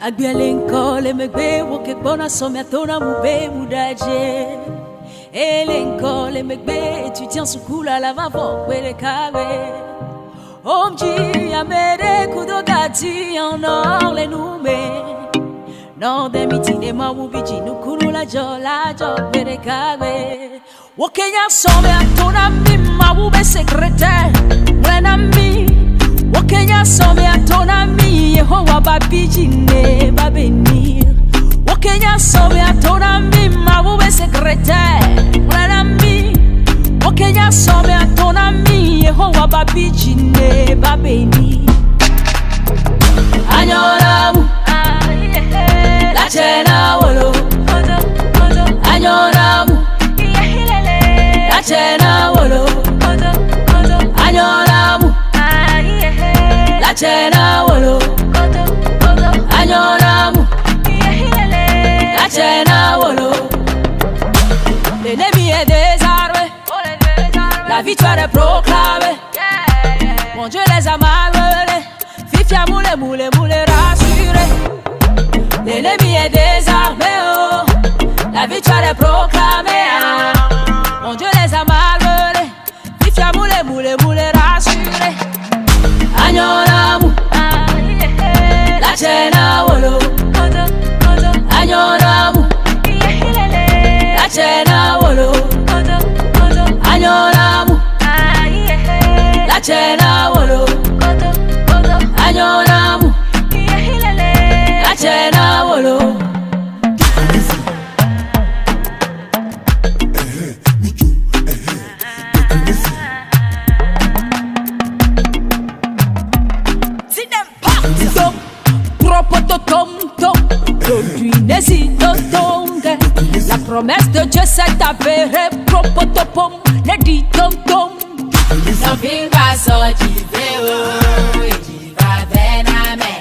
Agbielenkole megbe woke bona somia tona mube mudaje. Elenkole megbe étudiant sukula la vavo kwele kawe. Omji amere kudogati en or les nume. Non de mitine ma mubiji nukuru la jo kwele kawe. Wokenya somia tona mima ube secrétaire. Mwena mi Wakenya some atona mi Yehowa babiji ne babenir. Wakenya some atona mi mabube secrétaire. Mwana mi Wakenya some atona mi Yehowa babiji ne babenir. Anyoramu la chena wolo. Anyoramu la chena wolo. Anyoramu la chena wolo. Anyoramu la chena wolo. L'ennemi est désarmé, la victoire est proclamée. Mon Dieu les a malmenés, Fifia moule rassuré. L'ennemi est désarmé, oh, la victoire est proclamée. Mon Dieu les a malmenés, Fifia moule rassuré. Anyoramu la chena wolo. Anyoramu la chena wolo. Anyoramu la chena wolo. Anyoramu la chena wolo. La promesse de Dieu s'est avérée. Propotopom, ne dit tom tom. Non finga so jiveo, jiva bename.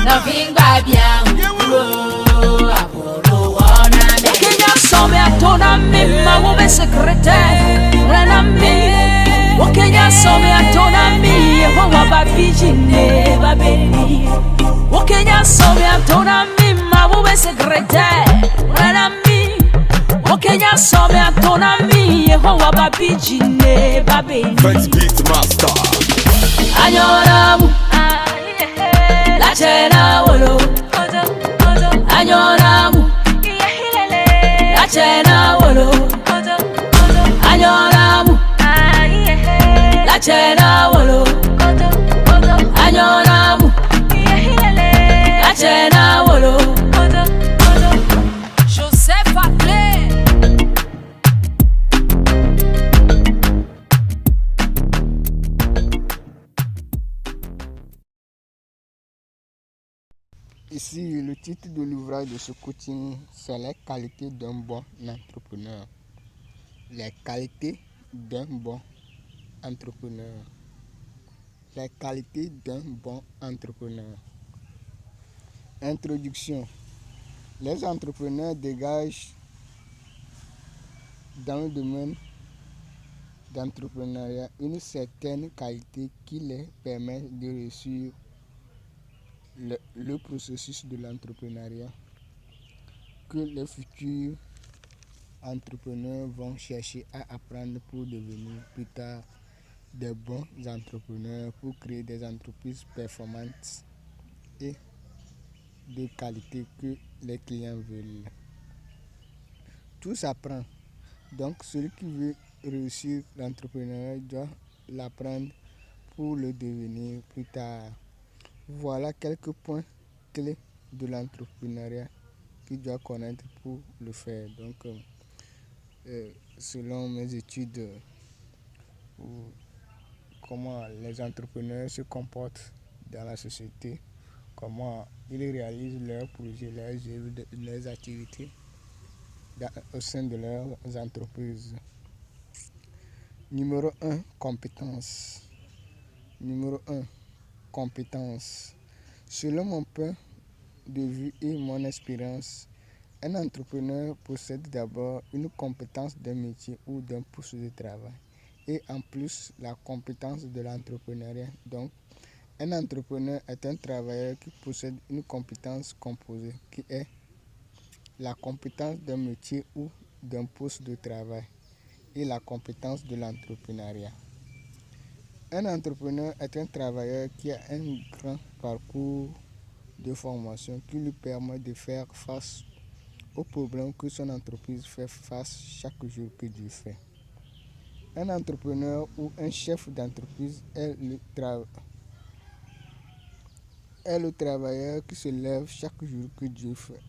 Non finga bien, apolo waname. Wakenya some atona mi mabube secrétaire. Mwanami Wakenya some atona mi Yehowa babiji ne babeni. Wakenya some atona mi mabube secrétaire. Mwanami Wakenya some atona mi Yehowa babiji ne babeni. Thanks be to master. Anyoramu la chena wolo. Anyoramu la chena wolo. Anyoramu la chena wolo. Anyoramu la chena wolo. Joseph Aclé. Ici, le titre de l'ouvrage de ce coaching, c'est les qualités d'un bon entrepreneur. Les qualités d'un bon entrepreneur. Les qualités d'un bon entrepreneur. Introduction. Les entrepreneurs dégagent dans le domaine d'entrepreneuriat une certaine qualité qui les permet de réussir le processus de l'entrepreneuriat que les futurs entrepreneurs vont chercher à apprendre pour devenir plus tard des bons entrepreneurs, pour créer des entreprises performantes et de qualité que les clients veulent. Tout s'apprend. Donc celui qui veut réussir l'entrepreneuriat doit l'apprendre pour le devenir plus tard. Voilà quelques points clés de l'entrepreneuriat qu'il doit connaître pour le faire. Donc, selon mes études, comment les entrepreneurs se comportent dans la société, comment ils réalisent leurs projets, leurs œuvres, leurs activités au sein de leurs entreprises. Numéro 1, compétences. Numéro 1, compétences. Selon mon point de vue et mon expérience, Un entrepreneur possède d'abord une compétence d'un métier ou d'un poste de travail et en plus la compétence de l'entrepreneuriat. Donc, un entrepreneur est un travailleur qui possède une compétence composée qui est la compétence d'un métier ou d'un poste de travail et la compétence de l'entrepreneuriat. Un entrepreneur est un travailleur qui a un grand parcours de formation qui lui permet de faire face aux problèmes que son entreprise fait face chaque jour que Dieu fait. Un entrepreneur ou un chef d'entreprise est le travailleur qui se lève chaque jour que Dieu fait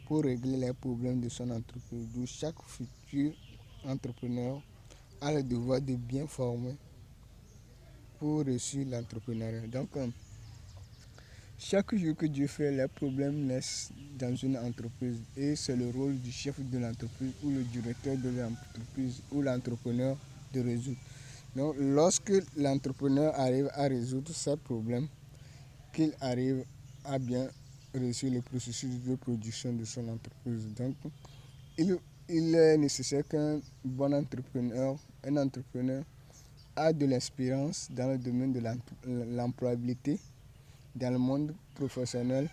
pour régler les problèmes de son entreprise. D'où chaque futur entrepreneur a le devoir de bien former pour réussir l'entrepreneuriat. Donc, chaque jour que Dieu fait, les problèmes naissent dans une entreprise et c'est le rôle du chef de l'entreprise ou le directeur de l'entreprise ou l'entrepreneur de résoudre. Donc, lorsque l'entrepreneur arrive à résoudre ces problèmes, qu'il arrive à bien réussir le processus de production de son entreprise. Donc, il est nécessaire qu'un bon entrepreneur, un entrepreneur, a de l'expérience dans le domaine de l'employabilité, dans le monde professionnel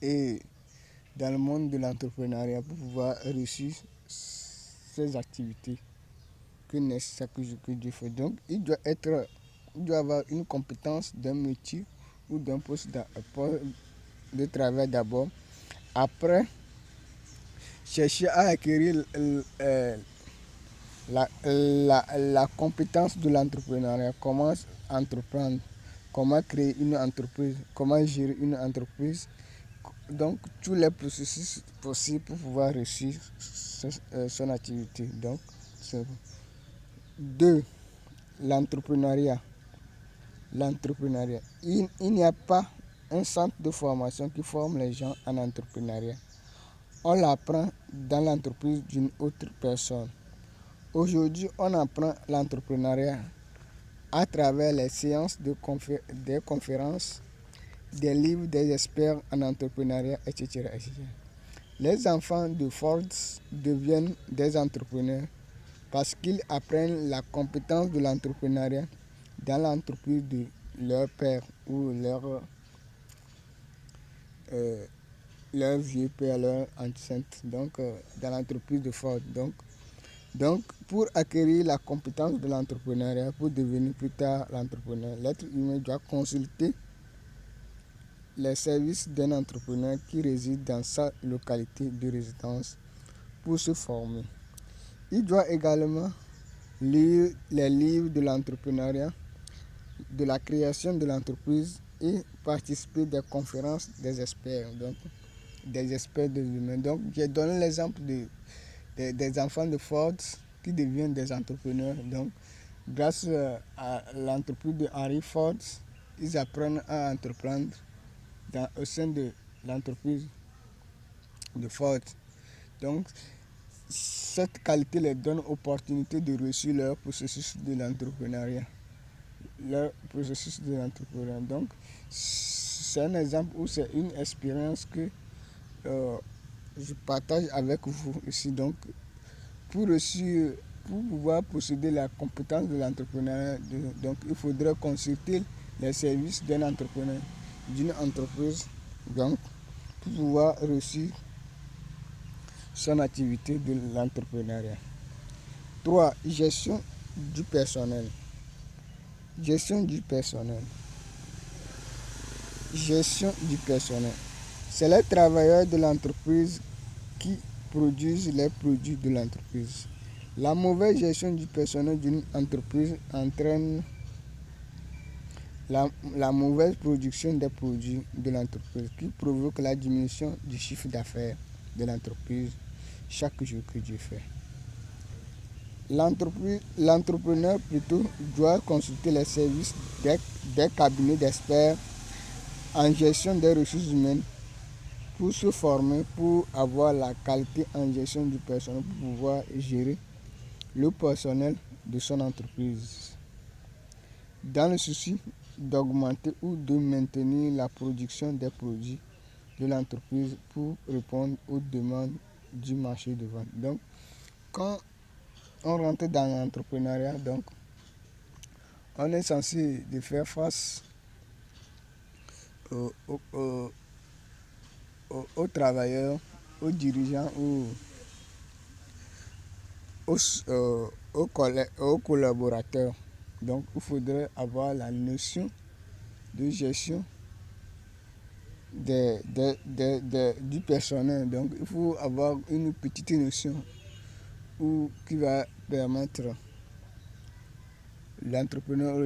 et dans le monde de l'entrepreneuriat pour pouvoir réussir ses activités que naissent chaque jour que Dieu fait. Donc, il doit avoir une compétence d'un métier ou d'un poste de travail d'abord. Après, chercher à acquérir la compétence de l'entrepreneuriat, comment entreprendre, comment créer une entreprise, comment gérer une entreprise. Donc, tous les processus possibles pour pouvoir réussir son activité. Donc, c'est 2. L'entrepreneuriat. Il n'y a pas un centre de formation qui forme les gens en entrepreneuriat. On l'apprend dans l'entreprise d'une autre personne. Aujourd'hui, on apprend l'entrepreneuriat à travers les séances des conférences, des livres des experts en entrepreneuriat, etc., etc. Les enfants de Ford deviennent des entrepreneurs parce qu'ils apprennent la compétence de l'entrepreneuriat dans l'entreprise de leur père ou leur vieux père, leur ancêtre, donc dans l'entreprise de Ford. Donc, pour acquérir la compétence de l'entrepreneuriat, pour devenir plus tard l'entrepreneur, l'être humain doit consulter les services d'un entrepreneur qui réside dans sa localité de résidence pour se former. Il doit également lire les livres de l'entrepreneuriat, de la création de l'entreprise et participer des conférences des experts, donc des experts de l'humain. Donc, j'ai donné l'exemple des enfants de Ford qui deviennent des entrepreneurs. Donc, grâce à l'entreprise de Henry Ford, ils apprennent à entreprendre au sein de l'entreprise de Ford. Donc, cette qualité leur donne l'opportunité de réussir leur processus de l'entrepreneuriat. Donc, c'est un exemple ou c'est une expérience que je partage avec vous ici. Donc, pour pouvoir posséder la compétence de l'entrepreneuriat, donc il faudrait consulter les services d'un entrepreneur, d'une entreprise, donc pour pouvoir réussir son activité de l'entrepreneuriat. 3. Gestion du personnel. Gestion du personnel. C'est les travailleurs de l'entreprise qui produisent les produits de l'entreprise. La mauvaise gestion du personnel d'une entreprise entraîne la mauvaise production des produits de l'entreprise qui provoque la diminution du chiffre d'affaires de l'entreprise chaque jour que Dieu fait. L'entrepreneur plutôt doit consulter les services des cabinets d'experts en gestion des ressources humaines pour se former, pour avoir la qualité en gestion du personnel, pour pouvoir gérer le personnel de son entreprise. Dans le souci d'augmenter ou de maintenir la production des produits de l'entreprise pour répondre aux demandes du marché de vente. Donc, quand on rentre dans l'entrepreneuriat, donc, on est censé de faire face aux travailleurs, aux dirigeants, aux collaborateurs. Donc, il faudrait avoir la notion de gestion du personnel. Donc, il faut avoir une petite notion qui va permettre l'entrepreneur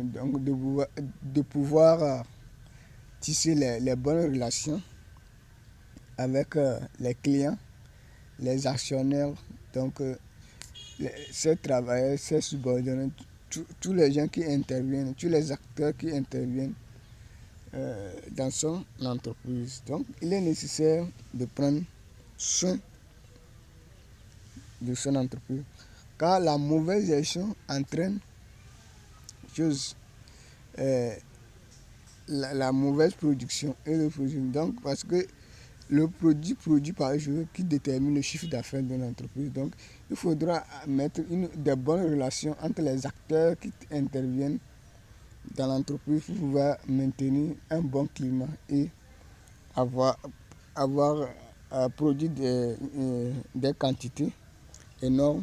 donc de pouvoir tisser les bonnes relations avec les clients, les actionnaires, donc ces travailleurs, ces subordonnés, tous les gens qui interviennent, tous les acteurs qui interviennent dans son entreprise. Donc, il est nécessaire de prendre soin de son entreprise, car la mauvaise gestion entraîne la mauvaise production et le produit. Donc, parce que le produit par jour qui détermine le chiffre d'affaires de l'entreprise. Donc, il faudra mettre des bonnes relations entre les acteurs qui interviennent dans l'entreprise pour pouvoir maintenir un bon climat et avoir produit des quantités énormes,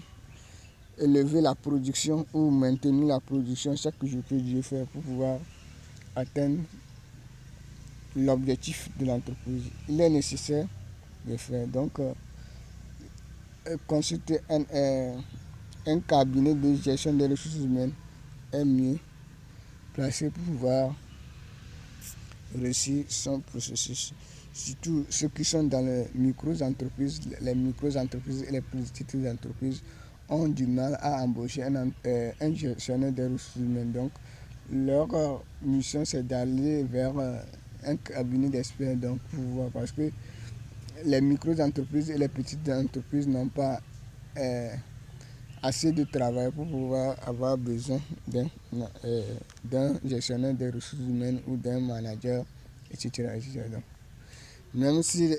élever la production ou maintenir la production chaque jour que Dieu fait pour pouvoir atteindre l'objectif de l'entreprise. Il est nécessaire de faire. Donc, consulter un cabinet de gestion des ressources humaines est mieux placé pour pouvoir réussir son processus. Surtout ceux qui sont dans les micro-entreprises et les petites entreprises ont du mal à embaucher un gestionnaire des ressources humaines. Donc, leur mission, c'est d'aller vers un cabinet d'experts, donc, parce que les micro-entreprises et les petites entreprises n'ont pas assez de travail pour pouvoir avoir besoin d'un gestionnaire des ressources humaines ou d'un manager, etc. Donc, même si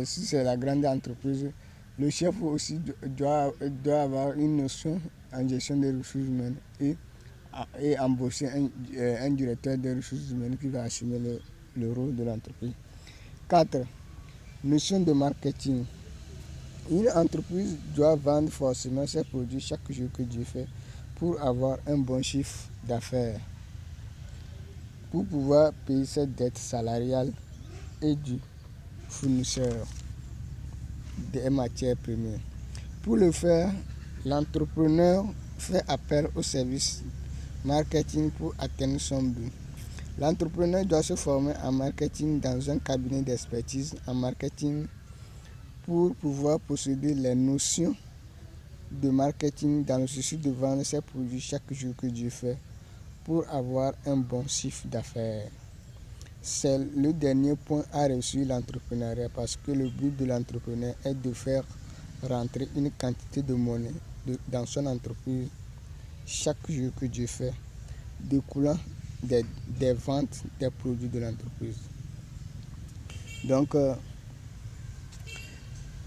c'est la grande entreprise, le chef aussi doit avoir une notion en gestion des ressources humaines et embaucher un directeur des ressources humaines qui va assumer le rôle de l'entreprise. 4. Notion de marketing. Une entreprise doit vendre forcément ses produits chaque jour que Dieu fait pour avoir un bon chiffre d'affaires, pour pouvoir payer ses dettes salariales et du fournisseur des matières premières. Pour le faire, l'entrepreneur fait appel au service marketing pour atteindre son but. L'entrepreneur doit se former en marketing dans un cabinet d'expertise en marketing pour pouvoir posséder les notions de marketing dans le souci de vendre ses produits chaque jour que Dieu fait pour avoir un bon chiffre d'affaires. C'est le dernier point à réussir l'entrepreneuriat, parce que le but de l'entrepreneur est de faire rentrer une quantité de monnaie dans son entreprise chaque jour que Dieu fait, découlant des ventes des produits de l'entreprise. Donc,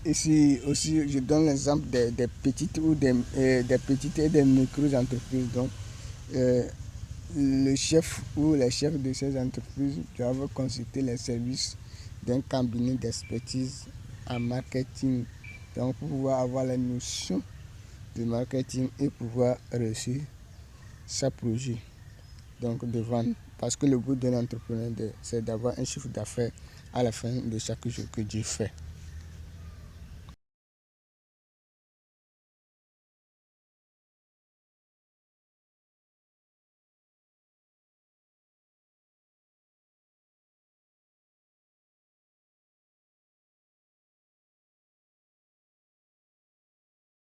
ici aussi, je donne l'exemple des petites et des micro-entreprises. Donc, le chef ou les chefs de ces entreprises doivent consulter les services d'un cabinet d'expertise en marketing, donc pour pouvoir avoir la notion de marketing et pouvoir réussir sa projet, donc de vendre, parce que le but de l'entrepreneur, c'est d'avoir un chiffre d'affaires à la fin de chaque jour que Dieu fait.